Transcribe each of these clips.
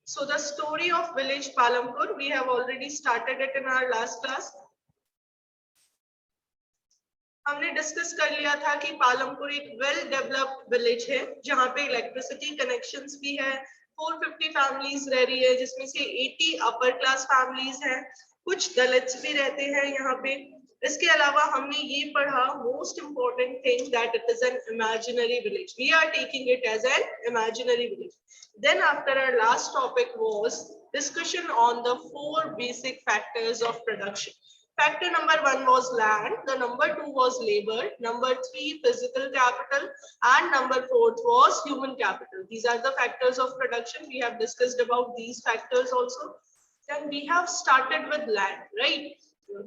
So the story of village Palampur, we have already started it in our last class. हमने discuss कर लिया था कि पालमपुर एक वेल डेवलप्ड विलेज है जहां पे इलेक्ट्रिसिटी कनेक्शंस भी है, 450 फैमिलीज रह रही है जिसमें से 80 अपर क्लास फैमिलीज हैं, कुछ दलित्स भी रहते हैं यहाँ पे। इसके अलावा हमने ये पढ़ा most important thing that it is an imaginary village, we are taking it as an imaginary village. Then after our last topic was discussion on the 4 basic factors of production. Factor number 1 was land, the number 2 was labor, number 3 physical capital, and number 4 was human capital. These are the factors of production. We have discussed about these factors also. Then we have started with land, right?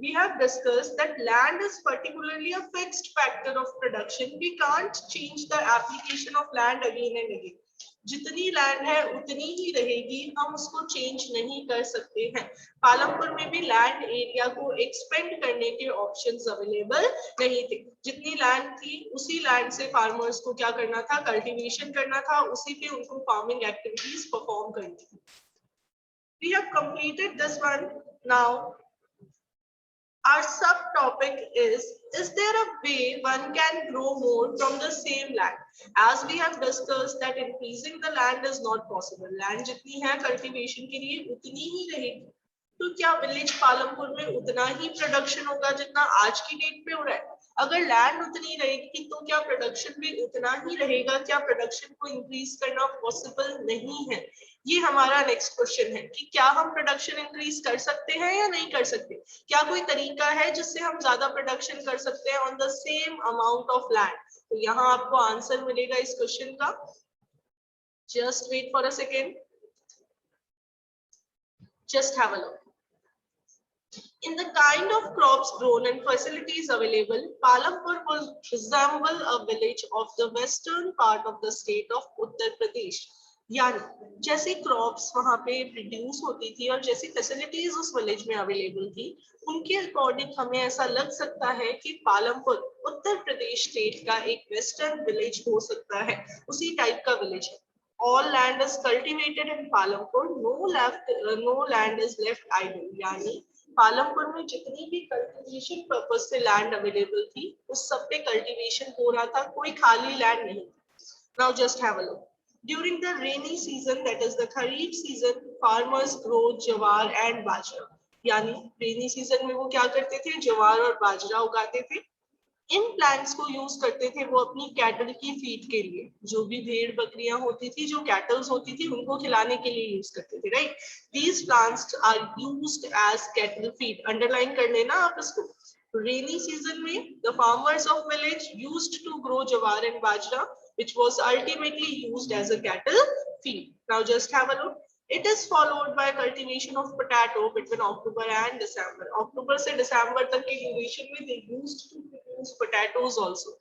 We have discussed that land is particularly a fixed factor of production. We can't change the application of land again and again. जितनी land है उतनी ही रहेगी, हम उसको change नहीं कर सकते हैं। पालमपुर में भी लैंड एरिया को एक्सपेंड करने के ऑप्शंस अवेलेबल नहीं थे। जितनी लैंड थी उसी लैंड से फार्मर्स को क्या करना था, कल्टीवेशन करना था, उसी पे उनको फार्मिंग एक्टिविटीज परफॉर्म करनी थी। We have completed this one. Now our subtopic is there a way one can grow more from the same land? As we have discussed that increasing the land is not possible. Land जितनी है cultivation के लिए उतनी ही रहेगी। तो क्या village Palampur में उतना ही प्रोडक्शन होगा जितना आज की डेट पे हो रहा है? अगर लैंड उतनी रहेगी तो क्या प्रोडक्शन भी उतना ही रहेगा? क्या प्रोडक्शन को इंक्रीज करना पॉसिबल नहीं है? ये हमारा नेक्स्ट क्वेश्चन है कि क्या हम प्रोडक्शन इंक्रीज कर सकते हैं या नहीं कर सकते? क्या कोई तरीका है जिससे हम ज्यादा प्रोडक्शन कर सकते हैं on the same amount of land? तो यहाँ आपको आंसर मिलेगा इस क्वेश्चन का। Just wait for a second, just have a look. In the kind of crops grown and facilities available, Palampur will resemble a village of the western part of the state of Uttar Pradesh. यानी जैसे crops वहां पे produce होती थी और जैसी facilities उस village में अवेलेबल थी, उनके अकॉर्डिंग हमें ऐसा लग सकता है कि पालमपुर उत्तर प्रदेश स्टेट का एक वेस्टर्न विलेज हो सकता है, उसी टाइप का विलेज है। All land is cultivated in Palampur, no land is left idle. यानी पालमपुर में जितनी भी कल्टीवेशन पर्पस से लैंड अवेलेबल थी उस सब पे कल्टीवेशन हो रहा था, कोई खाली लैंड नहीं। Now just have a look. During the rainy season, that is the Kharif season, farmers grow jawar and bajra. यानी रेनी सीजन में वो क्या करते थे, जवार और बाजरा उगाते थे। इन प्लांट्स को यूज करते थे वो अपनी कैटल की फीड के लिए, जो भी भेड़ बकरियां होती थी, जो कैटल्स होती थी, उनको खिलाने के लिए यूज करते थे, right? These plants are used as cattle feed. Underline कर लेना आप इसको। रेनी सीजन में the farmers of village used to grow jowar and bajra which was ultimately used as a cattle feed. Now just have a look. It is followed by cultivation of potato between October and December. October से December तक की duration में they used to produce potatoes also.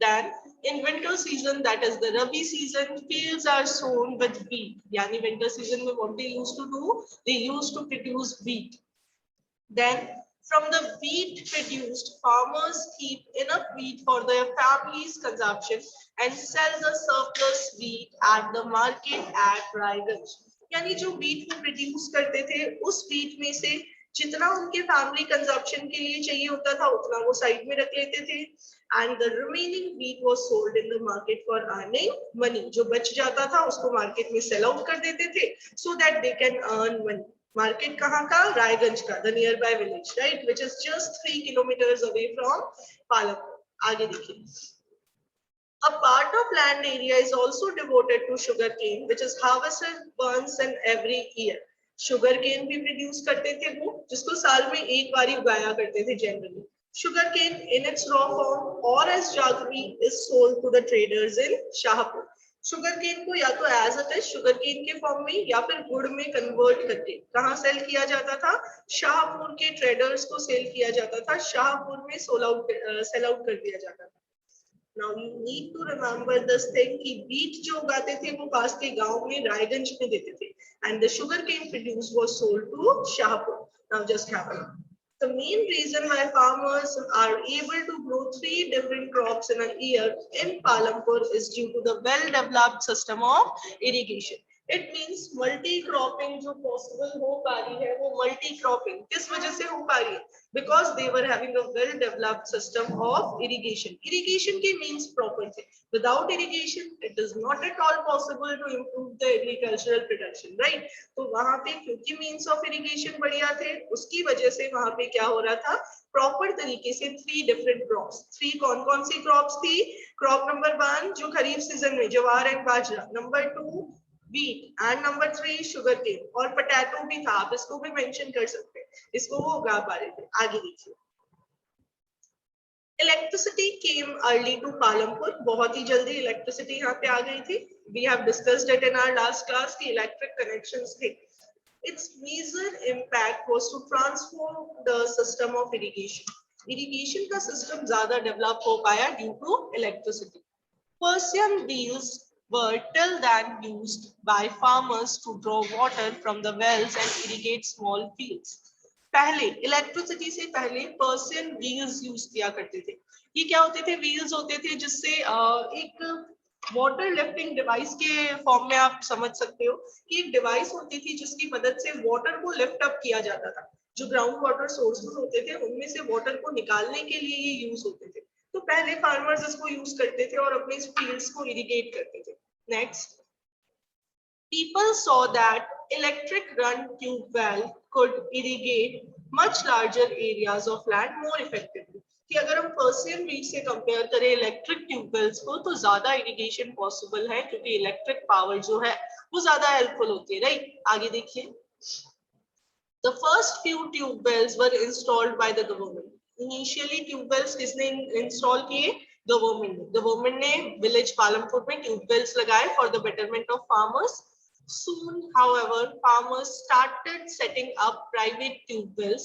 Then in winter season, that is the Rabi season, fields are sown with wheat. यानी winter season में what they used to do? They used to produce wheat. Then from the wheat produced, farmers keep enough wheat for their family's consumption and sell the surplus wheat at the market at Raiganj. यानी जो wheat वो produce करते थे उस wheat में से जितना उनके फैमिली कंजप्शन के लिए चाहिए होता था उतना वो साइड में रख लेते थे, and the remaining wheat was sold in the market for earning money. जो बच जाता था उसको मार्केट में सेल आउट कर देते थे so that they can earn money. Market कहाँ का? रायगंज का, the near by village, right, which is just 3 kilometres away from Palampur. आगे देखिए, a part of land area is also devoted to sugarcane, which is harvested once in every year. sugarcane भी produce करते थे वो, जिसको साल में एक बार ही उगाया करते थे generally. sugarcane in its raw form or as jaggery is sold to the traders in Shahpur. Sugar cane को या तो as it is sugar cane के फॉर्म में या फिर गुड़ में कन्वर्ट करके कहाँ सेल किया जाता था? शाहपुर के ट्रेडर्स को सेल किया जाता था, शाहपुर में सेल आउट कर दिया जाता था। Now you need to remember this thing कि बीट जो उगाते थे वो पास के गांव में रायगंज में देते थे, and the sugar cane produced was sold to Shahpur. Now just have a look. The main reason why farmers are able to grow 3 different crops in a year in Palampur is due to the well-developed system of irrigation. It means multi cropping जो possible हो पा रही है वो multi cropping किस वजह से हो पा रही है? Because they were having a well developed system of irrigation. Irrigation के मीन्स प्रॉपर थे. Without irrigation it is not at all possible to improve the agricultural production, right? तो वहां पे क्योंकि मीन्स ऑफ इरिगेशन बढ़िया थे उसकी वजह से वहां पे क्या हो रहा था, प्रॉपर तरीके से 3 डिफरेंट क्रॉप्स. 3 कौन कौन सी क्रॉप्स थी? क्रॉप नंबर 1 जो खरीफ सीजन में jowar and bajra, number 2 wheat and number 3 sugarcane. और पोटैटो भी था, आप इसको भी मेंशन कर सकते हैं, इसको वो उगा पा रहे थे. आगे देखिए. Electricity came early to Palampur. बहुत ही जल्दी इलेक्ट्रिसिटी यहाँ पे आ गई थी. We have discussed it in our last class की इलेक्ट्रिक कनेक्शंस थे. Its major impact was to transform the system of irrigation. Irrigation का system ज़्यादा develop हो पाया due to electricity. Persian wheels were till then used by farmers to draw water from the wells and irrigate small fields. पहले electricity से पहले Persian wheels use किया करते थे. ये क्या होते थे? व्हील्स होते थे जिससे एक वाटर लिफ्टिंग डिवाइस के फॉर्म में आप समझ सकते हो कि एक डिवाइस होती थी जिसकी मदद से वाटर को लिफ्ट अप किया जाता था. जो ग्राउंड वाटर सोर्सेज होते थे उनमें से वाटर को निकालने के लिए ये यूज होते थे. तो पहले फार्मर्स इसको यूज करते थे और अपने फील्ड्स को इरिगेट करते थे. Next, people saw that electric run tube well could irrigate much larger areas of land more effectively. कि अगर हम पर्सियन व्हील से कंपेयर करें इलेक्ट्रिक ट्यूबवेल्स को तो ज्यादा इरिगेशन पॉसिबल है क्योंकि इलेक्ट्रिक पावर जो है वो ज्यादा हेल्पफुल होती है, राइट? आगे देखिए. The first few tube wells were installed by the government. Initially tube wells किसने इंस्टॉल किए? गवर्नमेंट ने विलेज पालमपुर में ट्यूब वेल्स लगाए for the betterment of farmers. Soon, however, farmers started setting up private tube wells.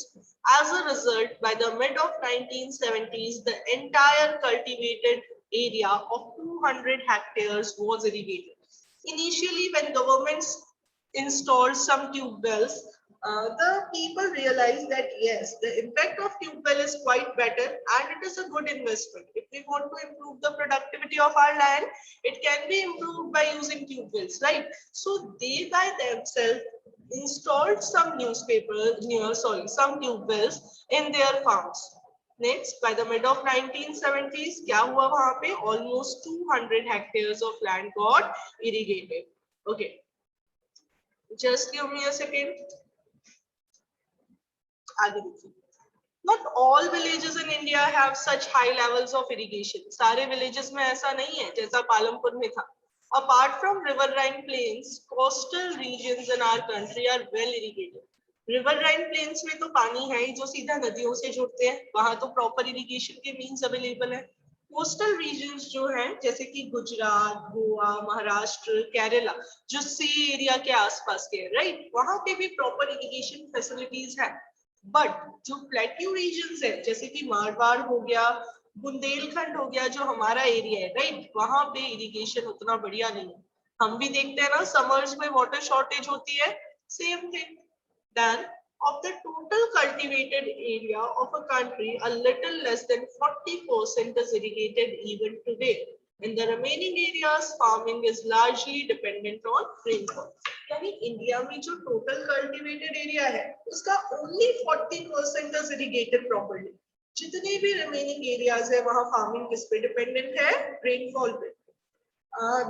As a result, by the mid of 1970s, the entire cultivated area of 200 hectares was irrigated. Initially, when governments installed some tube wells, the people realized that yes, the impact of tube well is quite better and it is a good investment. If we want to improve the productivity of our land, it can be improved by using tube wells, right? So they by themselves installed some some tube wells in their farms. Next, by the mid of 1970s, क्या हुआ वहां पे? Almost 200 hectares of land got irrigated. Okay, just give me a second. आगे देखिए. Not all villages in India have such high levels of irrigation. सारे villages में ऐसा नहीं है जैसा पालमपुर में था. Apart from riverine plains, coastal regions in our country are well irrigated. Riverine plains में तो पानी है ही जो सीधा नदियों से जुड़ते हैं, वहां तो proper irrigation के means available है. कोस्टल रीजन्स जो हैं जैसे कि गुजरात, गोवा, महाराष्ट्र, केरला, जो सी एरिया के आसपास के, राइट, वहां पे भी प्रॉपर इरिगेशन फैसिलिटीज है. बट जो प्लेट्यू रीजन्स है जैसे कि मारवाड़ हो गया, बुंदेलखंड हो गया, जो हमारा एरिया है, राइट, वहां पे इरिगेशन उतना बढ़िया नहीं है. हम भी देखते हैं ना समर्स में वाटर शॉर्टेज होती है. Same thing. Then of the total cultivated area of a country, a little less than 40% is irrigated even today. In the remaining areas, farming is largely dependent on rainfall. यानी India में जो total cultivated area है उसका only 40% is irrigated properly. जितने भी remaining areas है वहां farming किस पे डिपेंडेंट है? रेनफॉल पे.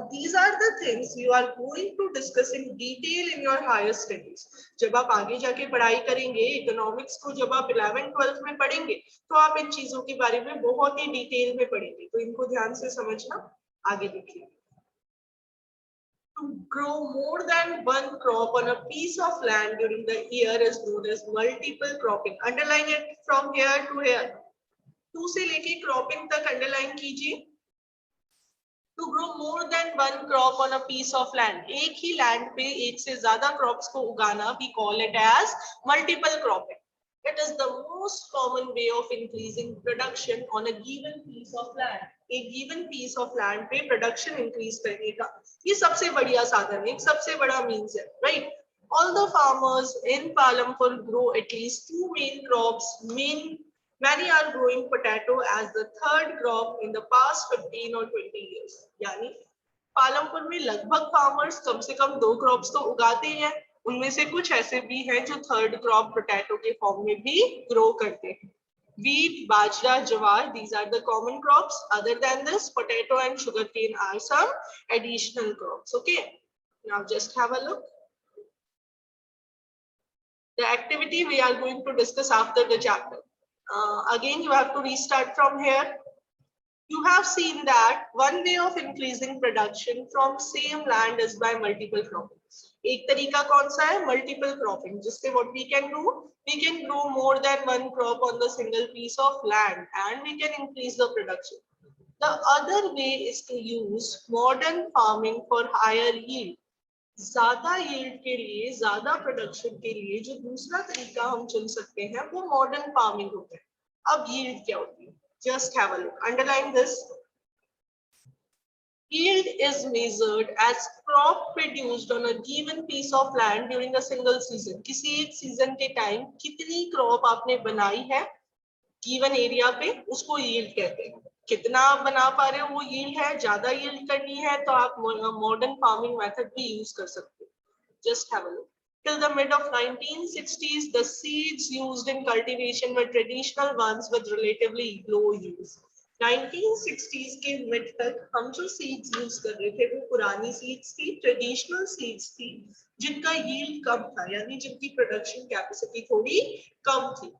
These are the things you are going to discuss in detail in your higher studies. जब आप आगे जाके पढ़ाई करेंगे इकोनॉमिक्स को, जब आप 11th-12th में पढ़ेंगे तो आप इन चीजों के बारे में बहुत ही डिटेल में पढ़ेंगे, तो इनको ध्यान से समझना. आगे देखिए. To grow more than one crop on a piece of land during the year is known as multiple cropping. Underline it from here to here. 2 से लेके क्रॉपिंग तक अंडरलाइन कीजिए. To grow more than one crop on a piece of land, एक ही land पे एक से ज्यादा crops को उगाना, we call it as multiple cropping. It is the most common way of increasing production on a given piece of land. एक given piece of land पे production increase करने का ये सबसे बढ़िया साधन है, एक सबसे बड़ा means है, right? All the farmers in Palampur grow at least 2 main crops. Many are growing potato as the third crop in the past 15 or 20 years. यानी पालमपुर में लगभग फार्मर्स कम से कम 2 क्रॉप्स तो उगाते हैं, उनमें से कुछ ऐसे भी हैं जो थर्ड क्रॉप पोटैटो के फॉर्म में भी ग्रो करते हैं. Wheat, bajra, jawar, these are the common crops. Other than this, potato and sugarcane are some additional crops. Okay, now just have a look. The activity we are going to discuss after the chapter. Again, you have to restart from here. You have seen that one way of increasing production from same land is by multiple cropping. एक तरीका कौन सा है? Multiple cropping. जिससे what we can do? We can grow more than one crop on the single piece of land and we can increase the production. The other way is to use modern farming for higher yield. ज्यादा yield के लिए, ज्यादा production के लिए जो दूसरा तरीका हम चुन सकते हैं वो modern farming होता है. अब yield क्या होती है? Just have a look. Underline this. Yield is measured as crop produced on a given piece of land during a single season. किसी एक season के time कितनी crop आपने बनाई है given area पे, उसको yield कहते हैं. कितना आप बना पा रहे हो वो yield है. ज्यादा yield करनी है तो आप modern farming method भी use कर सकते हो. Just have a look. Till the mid of 1960s, the seeds used in cultivation were traditional ones with relatively low yields. 1960s के मिड तक हम जो सीड्स यूज कर रहे थे वो पुरानी सीड्स थी, ट्रेडिशनल सीड्स थी, जिनका यील्ड कम था, यानी जिनकी प्रोडक्शन कैपेसिटी थोड़ी कम थी.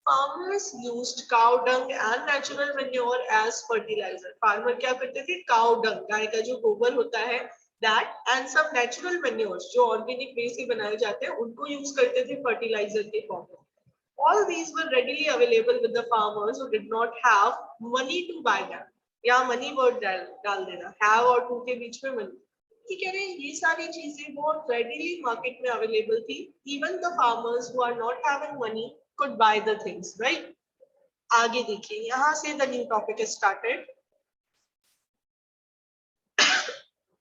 Farmers used cow dung and natural manure as fertilizer. Farmer क्या करते थे? Cow dung, गाय का जो गोबर होता है, that and some natural manures जो organic way से बनाए जाते हैं उनको यूज करते थे fertilizer के फॉर्म में. All these were readily available with the farmers who did not have money to buy them. या money word डाल देना, have और to के बीच में money. ठीक है ना, ये सारी चीजें बहुत readily market में available थी. Even the farmers who are not having money could buy the things, right? आगे देखिए, यहाँ से the new topic is started.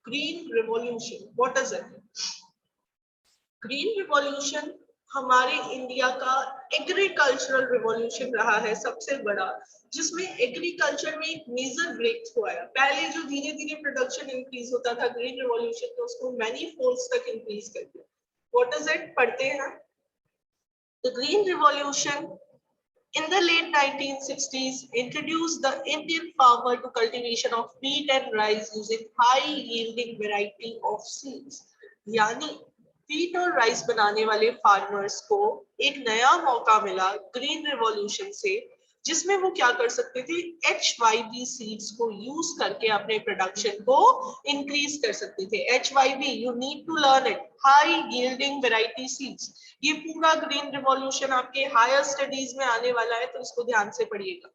Green Revolution. What is it? Green Revolution हमारे इंडिया का एग्रीकल्चरल रिवॉल्यूशन रहा है सबसे बड़ा, जिसमें एग्रीकल्चर में एक मेजर ब्रेक थ्रू आया. पहले जो धीरे धीरे प्रोडक्शन इंक्रीज होता था, ग्रीन रिवॉल्यूशन ने उसको मैनी फोल्ड्स तक इंक्रीज कर दिया. What is it? पढ़ते हैं. The green revolution in the late 1960s introduced the Indian farmer to cultivation of wheat and rice using high yielding variety of seeds. यानी wheat और rice बनाने वाले farmers को एक नया मौका मिला ग्रीन रिवॉल्यूशन से, जिसमें वो क्या कर सकते थे? HYV सीड्स को यूज करके अपने प्रोडक्शन को इंक्रीज कर सकते थे. HYV, you need to learn it, high yielding variety seeds. ये पूरा ग्रीन रिवॉल्यूशन आपके हायर स्टडीज में आने वाला है, तो इसको ध्यान से पढ़िएगा.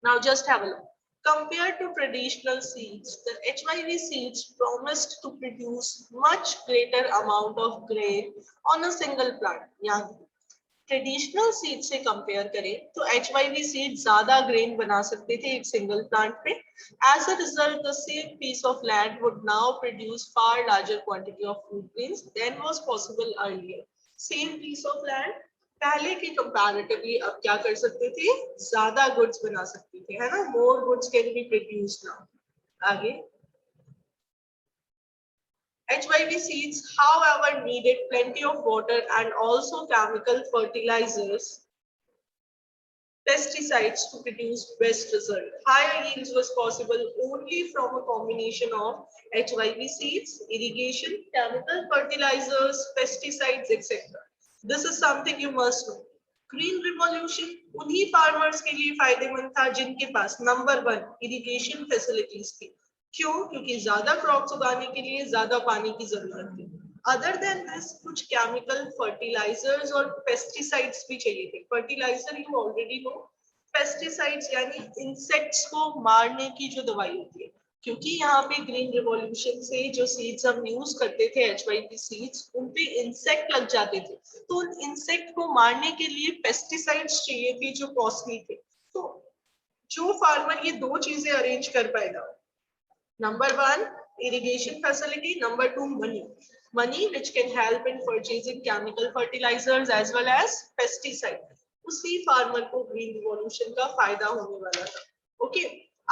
Now just have a look. Compared to traditional seeds, the HYV seeds promised to produce much greater amount of grain on a single plant. यानी ट्रेडिशनल सीड से कंपेयर करें तो HYV सीड ज्यादा ग्रेन बना सकते थे एक सिंगल प्लांट पे. As a result, the same piece of land would now produce far larger quantity of food grains than was possible earlier. Same piece of land, पहले के कंपैरेटिवली अब क्या कर सकते थे? ज्यादा गुड्स बना सकते थे, है ना? More goods can be produced now. आगे HYV seeds, however, needed plenty of water and also chemical fertilizers, pesticides to produce best result. Higher yields was possible only from a combination of HYV seeds, irrigation, chemical fertilizers, pesticides, etc. This is something you must know. Green Revolution उन्हीं farmers के लिए फायदेमंद था जिनके पास number 1 irrigation facilities थी. क्यों? क्योंकि ज्यादा क्रॉप्स उगाने के लिए ज्यादा पानी की जरूरत थी. अदर देन दिस कुछ केमिकल फर्टिलाइजर्स और पेस्टिसाइड्स भी चाहिए थे. Fertilizer you already know, pesticides यानी इंसेक्ट्स को मारने की जो दवाई होती है. क्योंकि यहाँ पे ग्रीन रिवॉल्यूशन से जो सीड्स हम यूज करते थे HYV सीड्स, उन पे इंसेक्ट लग जाते थे, तो उन इंसेक्ट को मारने के लिए पेस्टिसाइड्स चाहिए थे जो कॉस्टली थे. तो जो फार्मर ये दो चीजें अरेंज कर पाएगा, number 1 irrigation facility, number 2 money which can help in purchasing chemical fertilizers as well as pesticide, उसी फार्मर को ग्रीन रिवॉल्यूशन का फायदा होने वाला था. ओके,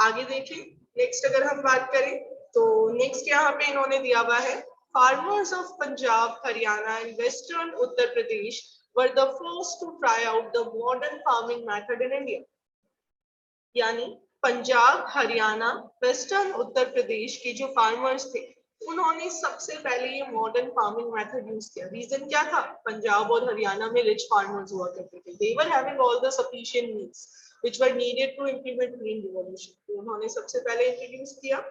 आगे देखें. नेक्स्ट अगर हम बात करें तो नेक्स्ट यहाँ पे इन्होंने दिया हुआ है farmers of Punjab, Haryana and western Uttar Pradesh were the first to try out the modern farming method in India. यानी पंजाब, हरियाणा, वेस्टर्न उत्तर प्रदेश के जो फार्मर्स थे उन्होंने सबसे पहले ये मॉडर्न फार्मिंग मेथड यूज किया। रीजन क्या था? पंजाब और हरियाणा में रिच फार्मर्स हुआ करते थे, they were having all the sufficient needs which were needed to implement green revolution. तो उन्होंने सबसे पहले इंट्रोड्यूस किया।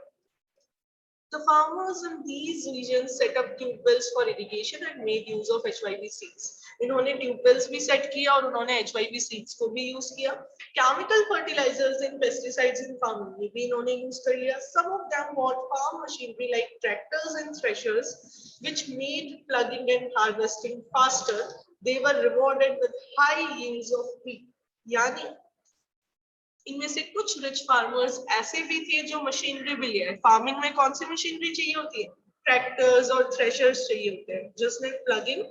The farmers in these regions set up tube wells for irrigation and made use of HYV seeds. इन्होंने tube wells भी set किया और उन्होंने HYV सीड्स को भी यूज किया। केमिकल फर्टिलाइजर्स एंड पेस्टिसाइड्स इन फार्मिंग में भी इन्होंने यूज कर लिया। Some of them bought farm machinery like tractors and threshers, which made plugging and harvesting faster. They were rewarded with high yields of wheat. यानी इनमें से कुछ रिच फार्मर्स ऐसे भी थे जो मशीनरी भी लिया है। फार्मिंग में कौन सी मशीनरी चाहिए होती है? ट्रैक्टर्स और थ्रेशर्स चाहिए होते हैं, जिसमें प्लगिंग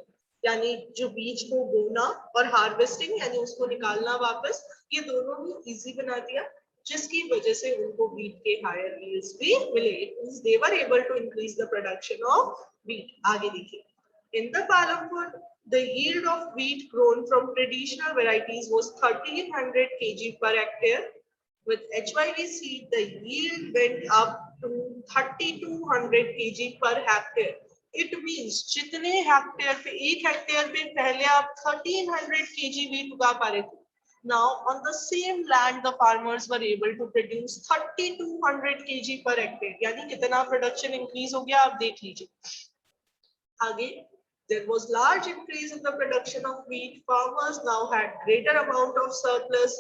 यानी जो बीज को बोना और हार्वेस्टिंग यानी उसको निकालना वापस, ये दोनों ही इजी बना दिया, जिसकी वजह से उनको व्हीट के हायर यील्ड्स भी मिले। They were able to increase the production of wheat. आगे देखिए, in the Palampur, the yield of wheat grown from traditional varieties was 1300 kg per hectare. With HYV seed, the yield went up to 3200 kg per hectare. It means जितने hectare पे, एक hectare पे पहले आप 1300 kg wheat उगा पा रहे थे, now on the same land the farmers were able to produce 3200 kg per hectare। यानी कितना प्रोडक्शन इंक्रीज हो गया आप देख लीजिए। आगे, there was large increase in the production of wheat. Farmers now had greater amount of surplus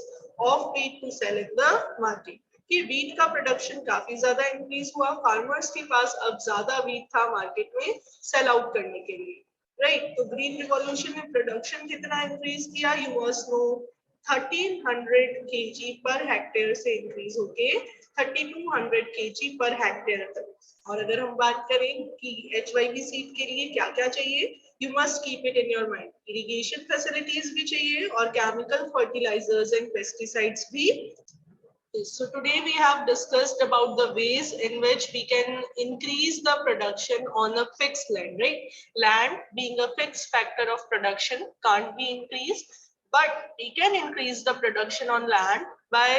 of wheat to sell in the market. कि wheat का production काफी ज्यादा increase हुआ, farmers के पास अब ज्यादा wheat था market में sell out करने के लिए, right? तो green revolution में production कितना increase किया? You must know 1300 kg per hectare से increase होके 3200 kg per hectare तक। और अगर हम बात करें कि HYV सीड के लिए क्या क्या चाहिए, you must keep it in your mind. Irrigation facilities भी चाहिए और केमिकल फर्टिलाइजर्स एंड पेस्टिसाइड्स भी। So today we have discussed about the ways in which we can increase the production on a fixed land, right? Land being a fixed factor of production can't be increased, but we can increase the production on land by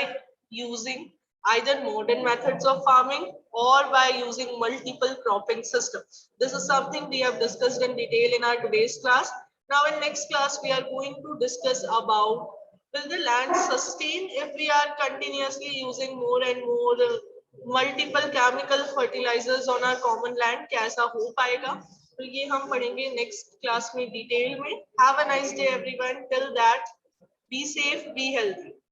using either modern methods of farming or by using multiple cropping systems. This is something we have discussed in detail in our today's class. Now in next class we are going to discuss about, will the land sustain if we are continuously using more and more multiple chemical fertilizers on our common land? क्या ऐसा हो पाएगा? तो ये हम पढ़ेंगे next class में detail में। Have a nice day everyone. Till that, be safe, be healthy.